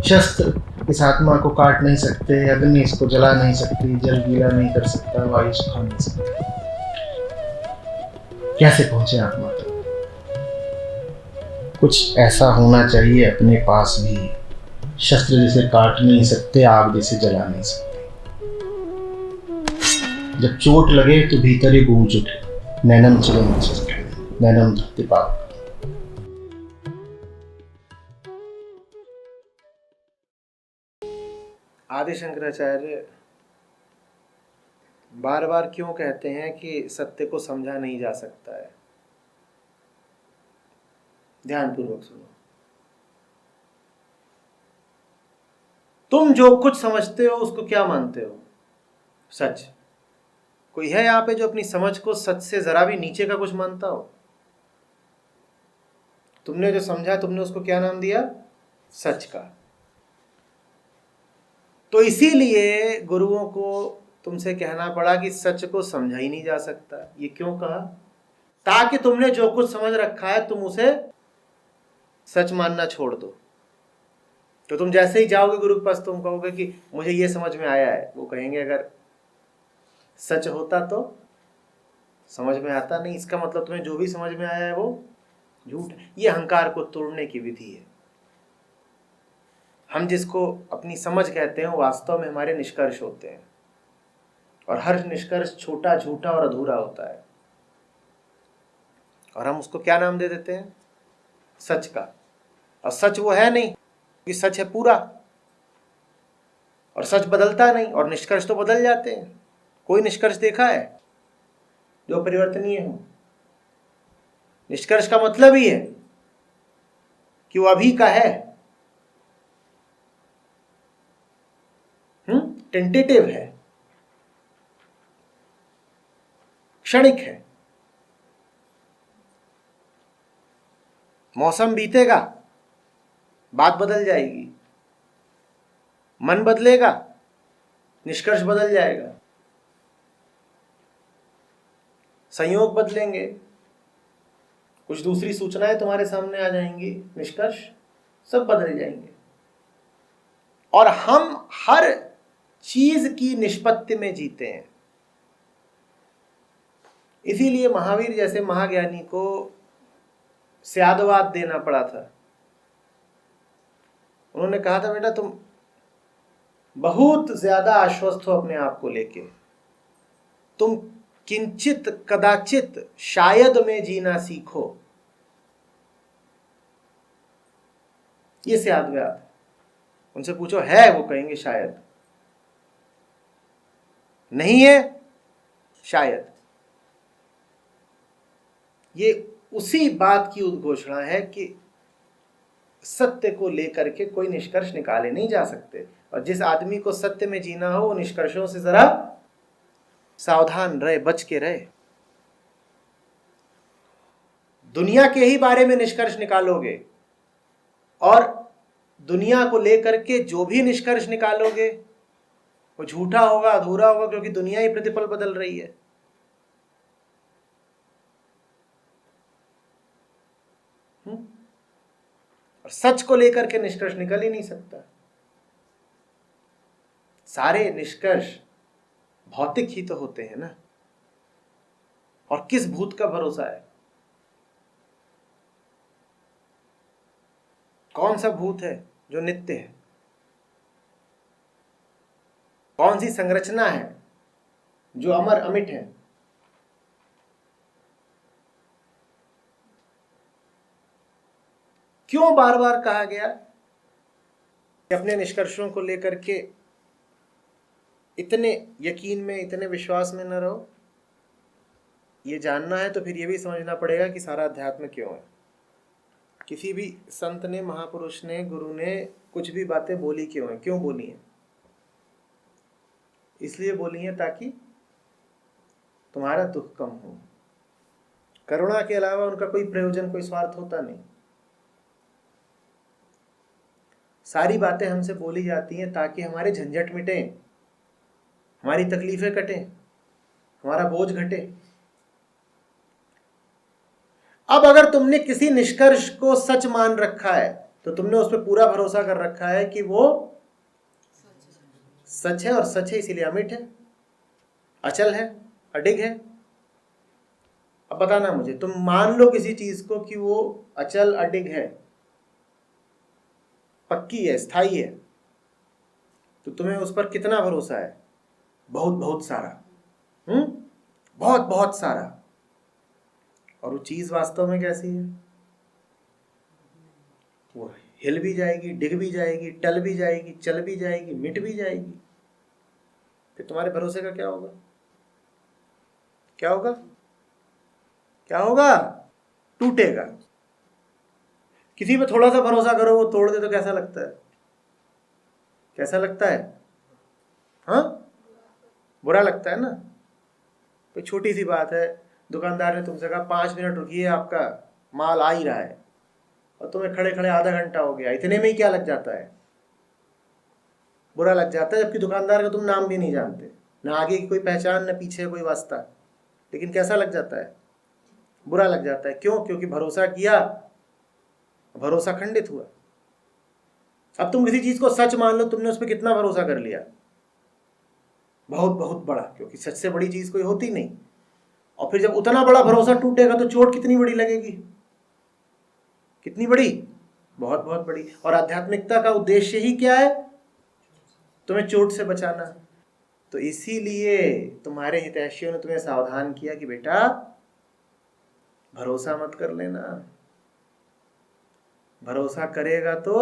शस्त्र इस आत्मा को काट नहीं सकते, अग्नि इसको जला नहीं सकती, जल गीला नहीं कर सकता, वायु सुखा नहीं सकता। कैसे पहुंचे आत्मा तक? कुछ ऐसा होना चाहिए अपने पास भी, शस्त्र जिसे काट नहीं सकते, आग जिसे जला नहीं सकते। जब चोट लगे तो भीतर ही गूंज उठे, नैनम चिरम नैनम धरती पाप। आदि शंकराचार्य बार बार क्यों कहते हैं कि सत्य को समझा नहीं जा सकता है? ध्यानपूर्वक सुनो। तुम जो कुछ समझते हो उसको क्या मानते हो? सच। कोई है यहां पे जो अपनी समझ को सच से जरा भी नीचे का कुछ मानता हो? तुमने जो समझा तुमने उसको क्या नाम दिया? सच का। तो इसीलिए गुरुओं को तुमसे कहना पड़ा कि सच को समझा ही नहीं जा सकता। ये क्यों कहा? ताकि तुमने जो कुछ समझ रखा है तुम उसे सच मानना छोड़ दो। तो तुम जैसे ही जाओगे गुरु के पास, तुम कहोगे कि मुझे ये समझ में आया है, वो कहेंगे अगर सच होता तो समझ में आता नहीं, इसका मतलब तुम्हें जो भी समझ में आया है वो झूठ है। ये अहंकार को तोड़ने की विधि है। हम जिसको अपनी समझ कहते हैं वास्तव में हमारे निष्कर्ष होते हैं, और हर निष्कर्ष छोटा, झूठा और अधूरा होता है, और हम उसको क्या नाम दे देते हैं? सच का। और सच वो है नहीं, कि सच है पूरा, और सच बदलता नहीं, और निष्कर्ष तो बदल जाते हैं। कोई निष्कर्ष देखा है जो परिवर्तनीय हो? निष्कर्ष का मतलब ही है कि वो अभी का है, टेंटेटिव है, क्षणिक है। मौसम बीतेगा, बात बदल जाएगी, मन बदलेगा, निष्कर्ष बदल जाएगा, संयोग बदलेंगे, कुछ दूसरी सूचनाएं तुम्हारे सामने आ जाएंगी, निष्कर्ष सब बदल जाएंगे। और हम हर चीज की निष्पत्ति में जीते हैं। इसीलिए महावीर जैसे महाज्ञानी को स्यादवाद देना पड़ा था। उन्होंने कहा था, बेटा तुम बहुत ज्यादा आश्वस्त हो अपने आप को लेके, तुम किंचित कदाचित शायद में जीना सीखो। ये स्यादवाद। उनसे पूछो है, वो कहेंगे शायद। नहीं है, शायद। ये उसी बात की उद्घोषणा है कि सत्य को लेकर के कोई निष्कर्ष निकाले नहीं जा सकते, और जिस आदमी को सत्य में जीना हो वो निष्कर्षों से जरा सावधान रहे, बच के रहे। दुनिया के ही बारे में निष्कर्ष निकालोगे, और दुनिया को लेकर के जो भी निष्कर्ष निकालोगे वो झूठा होगा, अधूरा होगा, क्योंकि दुनिया ही प्रतिपल बदल रही है। और सच को लेकर के निष्कर्ष निकल ही नहीं सकता। सारे निष्कर्ष भौतिक ही तो होते हैं ना। और किस भूत का भरोसा है? कौन सा भूत है जो नित्य है? कौन सी संरचना है जो अमर अमिट है? क्यों बार बार कहा गया कि अपने निष्कर्षों को लेकर के इतने यकीन में, इतने विश्वास में न रहो? ये जानना है तो फिर ये भी समझना पड़ेगा कि सारा अध्यात्म क्यों है। किसी भी संत ने, महापुरुष ने, गुरु ने कुछ भी बातें बोली क्यों है? क्यों बोली हैं? इसलिए बोली हैं ताकि तुम्हारा दुख कम हो। करुणा के अलावा उनका कोई प्रयोजन, कोई स्वार्थ होता नहीं। सारी बातें हमसे बोली जाती हैं ताकि हमारे झंझट मिटे, हमारी तकलीफें कटें, हमारा बोझ घटे। अब अगर तुमने किसी निष्कर्ष को सच मान रखा है तो तुमने उस पर पूरा भरोसा कर रखा है कि वो सच है, और सच है इसीलिए अमिट है, अचल है, अडिग है। अब बताना मुझे, तुम मान लो किसी चीज को कि वो अचल अडिग है, पक्की है, स्थायी है, तो तुम्हें उस पर कितना भरोसा है? बहुत बहुत सारा। बहुत बहुत सारा। और वो चीज वास्तव में कैसी है? वो हिल भी जाएगी, डिग भी जाएगी, टल भी जाएगी, चल भी जाएगी, मिट भी जाएगी। फिर तुम्हारे भरोसे का क्या होगा? क्या होगा? क्या होगा? टूटेगा। किसी पे थोड़ा सा भरोसा करो, वो तोड़ दे तो कैसा लगता है? कैसा लगता है? हाँ, बुरा लगता है ना। कोई छोटी सी बात है, दुकानदार ने तुमसे कहा 5 मिनट रुकिए, आपका माल आ ही रहा है, और तुम्हें खड़े खड़े आधा घंटा हो गया। इतने में ही क्या लग जाता है? बुरा लग जाता है, जबकि दुकानदार का तुम नाम भी नहीं जानते, ना आगे की कोई पहचान, ना पीछे कोई वास्ता, लेकिन कैसा लग जाता है? बुरा लग जाता है। क्यों? क्योंकि भरोसा किया, भरोसा खंडित हुआ। अब तुम किसी चीज को सच मान लो, तुमने उस पर कितना भरोसा कर लिया? बहुत बहुत बड़ा, क्योंकि सच से बड़ी चीज कोई होती नहीं। और फिर जब उतना बड़ा भरोसा टूटेगा तो चोट कितनी बड़ी लगेगी? कितनी बड़ी? बहुत बहुत बड़ी। और आध्यात्मिकता का उद्देश्य ही क्या है? तुम्हें चोट से बचाना। तो इसीलिए तुम्हारे हितैषियों ने तुम्हें सावधान किया कि बेटा भरोसा मत कर लेना। भरोसा करेगा तो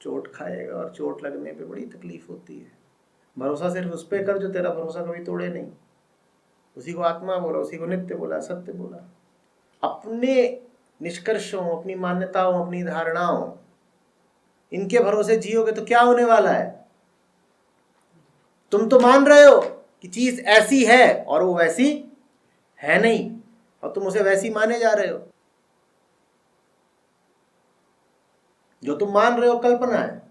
चोट खाएगा, और चोट लगने पे बड़ी तकलीफ होती है। भरोसा सिर्फ उस पर कर जो तेरा भरोसा कभी तोड़े नहीं। उसी को आत्मा बोला, उसी को नित्य बोला, सत्य बोला। अपने निष्कर्षों, अपनी मान्यताओं, अपनी धारणाओं, इनके भरोसे जियोगे तो क्या होने वाला है? तुम तो मान रहे हो कि चीज ऐसी है और वो वैसी है नहीं, और तुम उसे वैसी माने जा रहे हो। जो तुम मान रहे हो कल्पना है,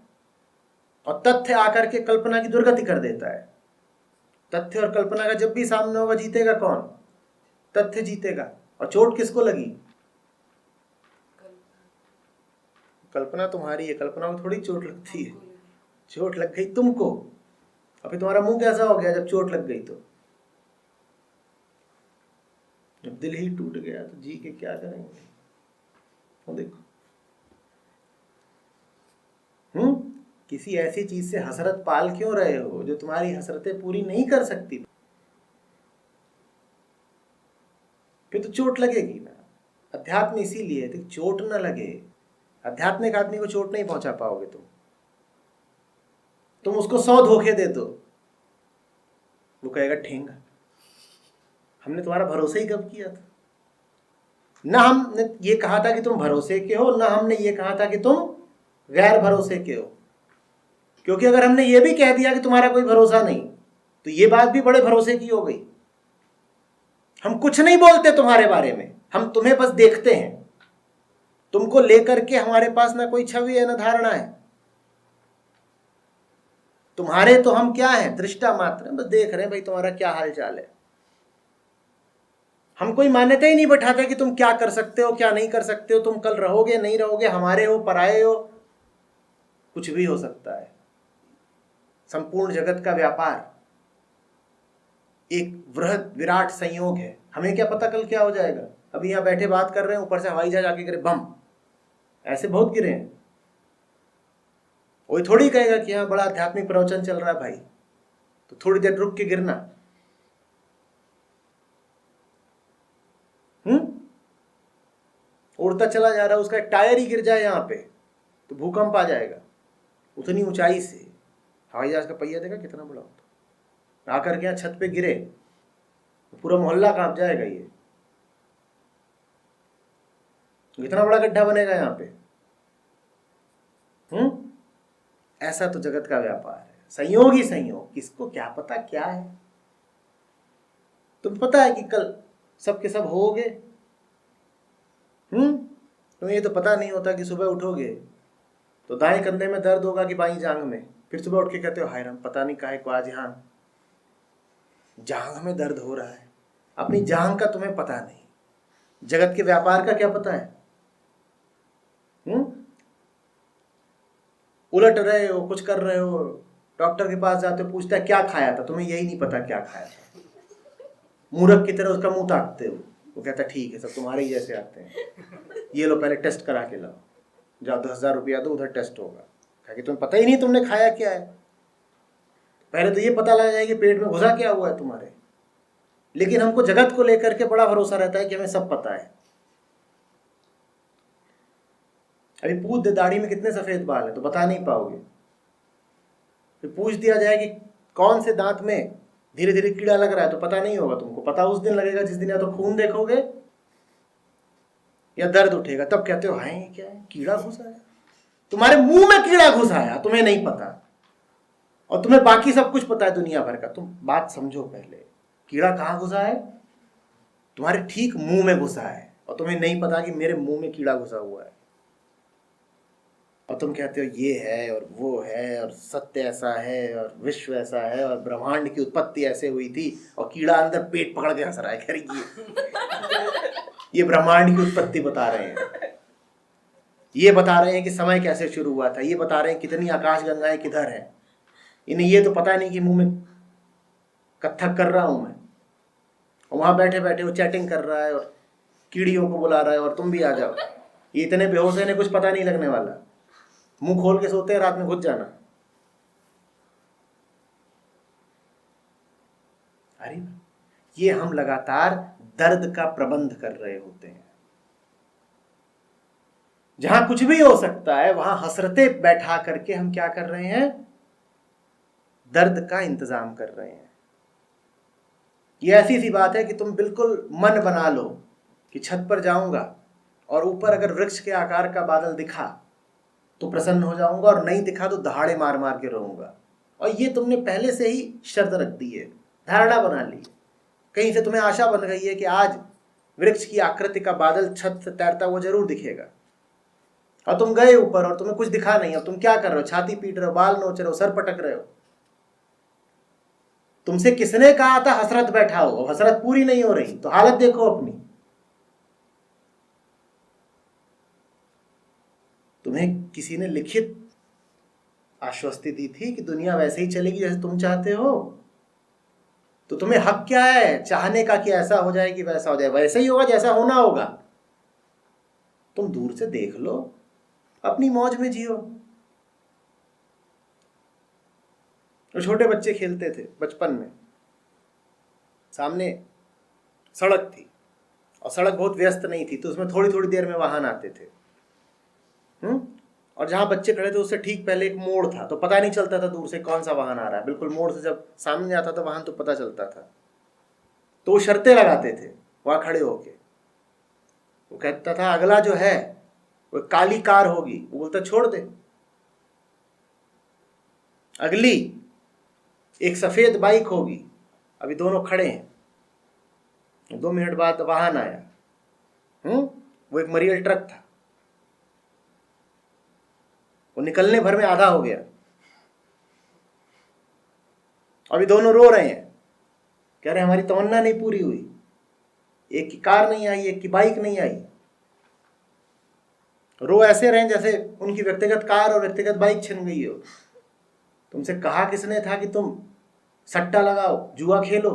और तथ्य आकर के कल्पना की दुर्गति कर देता है। तथ्य और कल्पना का जब भी सामने होगा, जीतेगा कौन? तथ्य जीतेगा। और चोट किसको लगी? कल्पना तुम्हारी है, कल्पना को थोड़ी चोट लगती है। चोट लग गई तुमको। अभी तुम्हारा मुंह कैसा हो गया जब चोट लग गई? तो जब दिल ही टूट गया तो जी के क्या करेंगे? वो देखो, किसी ऐसी चीज से हसरत पाल क्यों रहे हो जो तुम्हारी हसरतें पूरी नहीं कर सकती? फिर तो चोट लगेगी ना। अध्यात्म इसीलिए है कि चोट न लगे। आध्यात्मिक आदमी को चोट नहीं पहुंचा पाओगे तुम उसको 100 धोखे दे दो, वो कहेगा ठेंगा, हमने तुम्हारा भरोसा ही कब किया था? ना हमने ये कहा था कि तुम भरोसे के हो, ना हमने ये कहा था कि तुम गैर भरोसे के हो। क्योंकि अगर हमने ये भी कह दिया कि तुम्हारा कोई भरोसा नहीं, तो ये बात भी बड़े भरोसे की हो गई। हम कुछ नहीं बोलते तुम्हारे बारे में, हम तुम्हें बस देखते हैं। तुमको लेकर के हमारे पास ना कोई छवि है, ना धारणा है। तुम्हारे तो हम क्या है? दृष्टा मात्र, बस देख रहे हैं भाई तुम्हारा क्या हाल चाल है। हम कोई मान्यता ही नहीं बैठाते कि तुम क्या कर सकते हो, क्या नहीं कर सकते हो, तुम कल रहोगे नहीं रहोगे, हमारे हो पराये हो, कुछ भी हो सकता है। संपूर्ण जगत का व्यापार एक वृहद विराट संयोग है। हमें क्या पता कल क्या हो जाएगा? अभी यहाँ बैठे बात कर रहे हैं, ऊपर से हवाई जहाज आके गिरे, बम, ऐसे बहुत गिरे हैं। वही थोड़ी कहेगा कि यहाँ बड़ा आध्यात्मिक प्रवचन चल रहा है भाई, तो थोड़ी देर रुक के गिरना। उड़ता चला जा रहा है, उसका टायर ही गिर जाए यहाँ पे तो भूकंप आ जाएगा। उतनी ऊंचाई से हवाई जहाज का पहिया देखा कितना बड़ा होता, आकर के यहाँ छत पे गिरे तो पूरा मोहल्ला कांप जाएगा। ये कितना बड़ा गड्ढा बनेगा यहाँ पे। ऐसा तो जगत का व्यापार है, संयोग ही संयोग। किसको क्या पता क्या है? तुम पता है कि कल सब के सब होगे? तुम्हें ये तो पता नहीं होता कि सुबह उठोगे तो दाएं कंधे में दर्द होगा कि बाईं जांघ में। फिर सुबह उठ के कहते हो हाय राम, पता नहीं काहे को आज यहाँ जांघ में दर्द हो रहा है। अपनी जांघ का तुम्हें पता नहीं, जगत के व्यापार का क्या पता है? उलट रहे हो, कुछ कर रहे हो, डॉक्टर के पास जाते हो, पूछता है क्या खाया था, तुम्हें यही नहीं पता क्या खाया था, मूर्ख की तरह उसका मुंह ताकते हो। वो कहता है ठीक है, सब तुम्हारे ही जैसे आते हैं, ये लो पहले टेस्ट करा के लाओ, जाओ 10,000 रुपया दो, उधर टेस्ट होगा। कहा कि तुम्हें पता ही नहीं तुमने खाया क्या है, पहले तो ये पता लगा जाए कि पेट में घुसा क्या हुआ है तुम्हारे। लेकिन हमको जगत को लेकर के बड़ा भरोसा रहता है कि हमें सब पता है। अभी पूछ दे दाढ़ी में कितने सफेद बाल है तो बता नहीं पाओगे। फिर पूछ दिया जाए कि कौन से दांत में धीरे धीरे कीड़ा लग रहा है तो पता नहीं होगा तुमको। पता उस दिन लगेगा जिस दिन या तो खून देखोगे या दर्द उठेगा, तब कहते हो हाय ये क्या है, कीड़ा घुसा है। तुम्हारे मुंह में कीड़ा घुसा है, तुम्हें नहीं पता, और तुम्हें बाकी सब कुछ पता है दुनिया भर का। तुम बात समझो, पहले कीड़ा कहाँ घुसा है? तुम्हारे ठीक मुंह में घुसा है, और तुम्हें नहीं पता कि मेरे मुंह में कीड़ा घुसा हुआ है। और तुम कहते हो ये है और वो है और सत्य ऐसा है और विश्व ऐसा है और ब्रह्मांड की उत्पत्ति ऐसे हुई थी, और कीड़ा अंदर पेट पकड़ के हंस रहा है। ये ब्रह्मांड की उत्पत्ति बता रहे हैं, ये बता रहे हैं कि समय कैसे शुरू हुआ था, ये बता रहे हैं कितनी आकाश गंगाएं किधर हैं। इन्हें ये तो पता नहीं कि मुंह में कत्थक कर रहा हूं मैं, और वहां बैठे बैठे वो चैटिंग कर रहा है और कीड़ियों को बुला रहा है और तुम भी आ जाओ। ये इतने बेहोश हैं, कुछ पता नहीं लगने वाला। मुंह खोल के सोते हैं, रात में घुस जाना। अरे ये हम लगातार दर्द का प्रबंध कर रहे होते हैं। जहां कुछ भी हो सकता है वहां हसरतें बैठा करके हम क्या कर रहे हैं? दर्द का इंतजाम कर रहे हैं। ये ऐसी सी बात है कि तुम बिल्कुल मन बना लो कि छत पर जाऊंगा और ऊपर अगर वृक्ष के आकार का बादल दिखा तो प्रसन्न हो जाऊंगा, और नहीं दिखा तो दहाड़े मार मार के रहूंगा। और ये तुमने पहले से ही शर्त रख दी है, धारणा बना ली, कहीं से तुम्हें आशा बन गई है कि आज वृक्ष की आकृति का बादल छत से तैरता हुआ जरूर दिखेगा। और तुम गए ऊपर और तुम्हें कुछ दिखा नहीं। अब तुम क्या कर रहे हो? छाती पीट रहे हो, बाल नोच रहे हो, सर पटक रहे हो। तुमसे किसने कहा था हसरत बैठा हो? हसरत पूरी नहीं हो रही तो हालत देखो अपनी। तुम्हें किसी ने लिखित आश्वस्ति दी थी कि दुनिया वैसे ही चलेगी जैसे तुम चाहते हो, तो तुम्हें हक क्या है चाहने का कि ऐसा हो जाए कि वैसा हो जाए? वैसे ही होगा जैसा होना होगा। तुम दूर से देख लो, अपनी मौज में जियो। तो छोटे बच्चे खेलते थे बचपन में, सामने सड़क थी और सड़क बहुत व्यस्त नहीं थी, तो उसमें थोड़ी थोड़ी देर में वाहन आते थे। और जहां बच्चे खड़े थे उससे ठीक पहले एक मोड़ था, तो पता नहीं चलता था दूर से कौन सा वाहन आ रहा है। बिल्कुल मोड़ से जब सामने आता था वाहन तो पता चलता था। तो वो शर्तें लगाते थे वहां खड़े होके। वो कहता था अगला जो है वो काली कार होगी, वो बोलता छोड़ दे। अगली एक सफेद बाइक होगी। अभी दोनों खड़े हैं, 2 मिनट बाद वाहन आया। वो एक मरियल ट्रक था, वो निकलने भर में आधा हो गया। अभी दोनों रो रहे हैं, कह रहे हमारी तमन्ना नहीं पूरी हुई, एक की कार नहीं आई, एक की बाइक नहीं आई। रो ऐसे रहे जैसे उनकी व्यक्तिगत कार और व्यक्तिगत बाइक छिन गई हो। तुमसे कहा किसने था कि तुम सट्टा लगाओ, जुआ खेलो?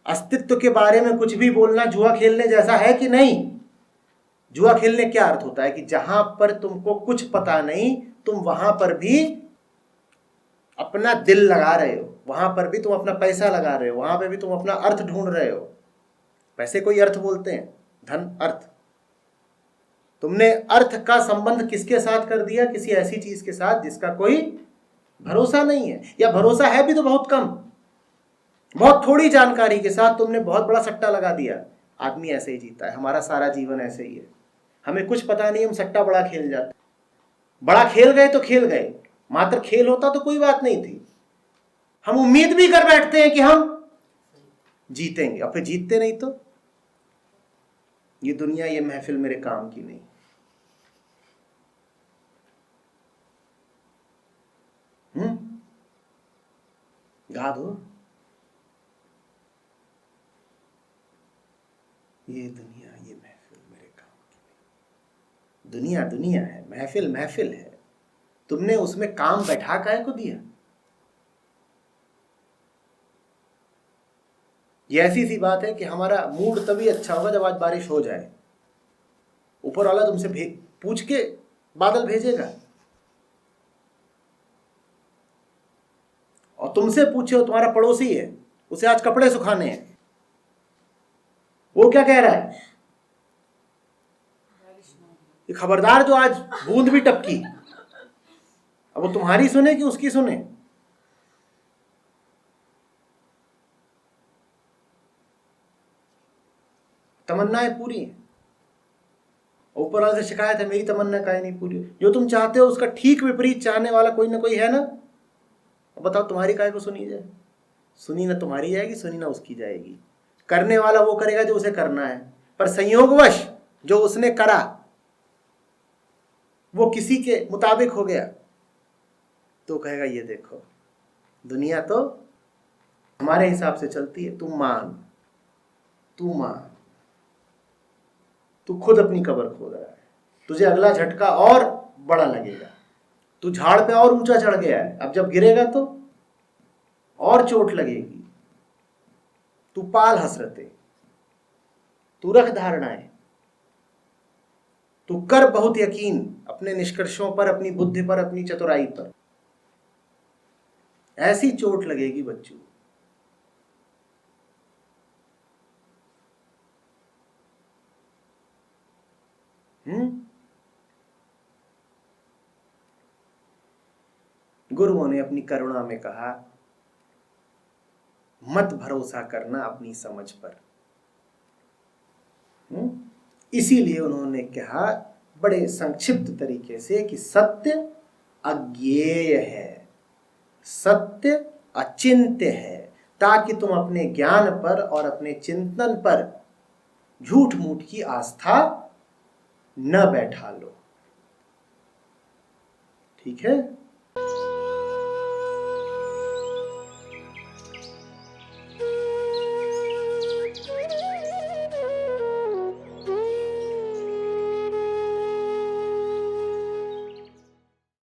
अस्तित्व के बारे में कुछ भी बोलना जुआ खेलने जैसा है कि नहीं? जुआ खेलने क्या अर्थ होता है कि जहां पर तुमको कुछ पता नहीं, तुम वहां पर भी अपना दिल लगा रहे हो, वहां पर भी तुम अपना पैसा लगा रहे हो, वहां पर भी तुम अपना अर्थ ढूंढ रहे हो। पैसे कोई अर्थ बोलते हैं, धन अर्थ। तुमने अर्थ का संबंध किसके साथ कर दिया? किसी ऐसी चीज के साथ जिसका कोई भरोसा नहीं है, या भरोसा है भी तो बहुत कम, बहुत थोड़ी जानकारी के साथ तुमने बहुत बड़ा सट्टा लगा दिया। आदमी ऐसे ही जीता है, हमारा सारा जीवन ऐसे ही है। हमें कुछ पता नहीं, हम सट्टा बड़ा खेल जाते। बड़ा खेल गए तो खेल गए, मात्र खेल होता तो कोई बात नहीं थी। हम उम्मीद भी कर बैठते हैं कि हम जीतेंगे, और फिर जीतते नहीं तो ये दुनिया, ये महफिल मेरे काम की नहीं। गा दो, ये दुनिया, ये महफिल मेरे काम की नहीं। दुनिया दुनिया है, महफिल महफिल है। तुमने उसमें काम बैठा काहे को दिया? ये ऐसी सी बात है कि हमारा मूड तभी अच्छा होगा जब आज बारिश हो जाए। ऊपर वाला तुमसे पूछ के बादल भेजेगा, और तुमसे पूछे हो, तुम्हारा पड़ोसी है, उसे आज कपड़े सुखाने हैं, वो क्या कह रहा है? कि खबरदार जो आज बूंद भी टपकी। अब वो तुम्हारी सुने कि उसकी सुने? तमन्नाएं पूरी हैं। ऊपर वाले से शिकायत है, मेरी तमन्ना काहे नहीं पूरी? जो तुम चाहते हो उसका ठीक विपरीत चाहने वाला कोई ना कोई है ना। अब बताओ तुम्हारी काहे को सुनी जाए? सुनी ना तुम्हारी जाएगी, सुनी ना उसकी जाएगी। करने वाला वो करेगा जो उसे करना है, पर संयोगवश जो उसने करा वो किसी के मुताबिक हो गया तो कहेगा ये देखो दुनिया तो हमारे हिसाब से चलती है। तू मान, तू खुद अपनी कब्र खोद रहा है, तुझे अगला झटका और बड़ा लगेगा। तू झाड़ पे और ऊंचा चढ़ गया है, अब जब गिरेगा तो और चोट लगेगी। तू पाल हसरते, तू रख धारणाएं, तू कर बहुत यकीन अपने निष्कर्षों पर, अपनी बुद्धि पर, अपनी चतुराई पर। ऐसी चोट लगेगी बच्चों। गुरुओं ने अपनी करुणा में कहा, मत भरोसा करना अपनी समझ पर। इसीलिए उन्होंने कहा बड़े संक्षिप्त तरीके से कि सत्य अज्ञेय है, सत्य अचिंत्य है, ताकि तुम अपने ज्ञान पर और अपने चिंतन पर झूठ मूठ की आस्था न बैठा लो। ठीक है।